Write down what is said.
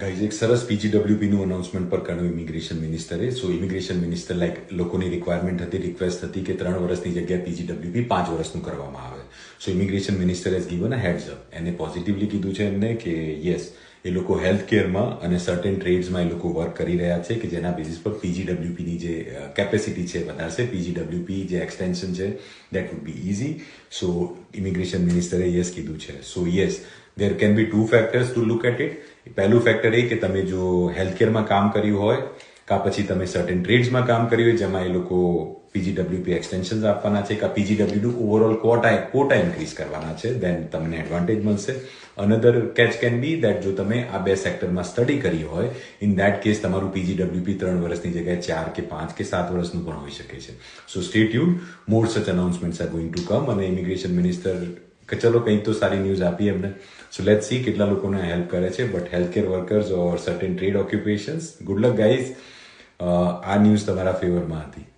Guys એક સરસ પીજીડબ્લ્યુપી નું અનાઉન્સમેન્ટ પર કર્યું ઇમિગ્રેશન મિનિસ્ટરે. સો ઇમિગ્રેશન મિનિસ્ટર લોકોની રિક્વાયરમેન્ટ હતી, રિક્વેસ્ટ હતી કે 3 વર્ષની જગ્યાએ પીજીડબ્લ્યુપી 5 વર્ષનું કરવામાં આવે. So immigration minister has given a heads up. એને પોઝિટિવલી કીધું છે એમને કે યસ, એ લોકો હેલ્થ કેરમાં અને સર્ટેન ટ્રેડ્સમાં એ લોકો વર્ક કરી રહ્યા છે કે જેના બેઝિસ પર પીજીડબ્લ્યુપીની જે કેપેસિટી છે વધારશે. પીજીડબ્લ્યુપી જે એક્સટેન્શન છે that would be easy. So immigration મિનિસ્ટરે યસ કીધું છે. So yes, there can be 2 factors to look at it. પહેલું ફેક્ટર એ કે તમે જો હેલ્થકેરમાં કામ કર્યું હોય કા પછી તમે સર્ટેન ટ્રેડ્સમાં કામ કર્યું હોય જેમાં એ લોકો પીજીડબ્લ્યુપી એક્સટેન્શન આપવાના છે કા પીજીડબ્લ્યુનું ઓવરઓલ કોટા ઇન્ક્રીઝ કરવાના છે, દેન તમને એડવાન્ટેજ મળશે. Another catch can be that જો તમે આ 2 સેક્ટરમાં સ્ટડી કરી હોય, ઇન દેટ કેસ તમારું પીજીડબ્લ્યુપી 3 વર્ષની જગ્યાએ 4 કે 5 કે 7 વર્ષનું પણ હોઈ શકે છે. સો stay tuned, more such announcements are going to come. અને ઇમિગ્રેશન મિનિસ્ટર કે ચલો કંઈક તો સારી ન્યૂઝ આપી એમને. સો લેટ્સ સી કેટલા લોકોને હેલ્પ કરે છે. But healthcare workers or certain trade occupations, good luck guys. આ ન્યૂઝ તમારા ફેવરમાં હતી.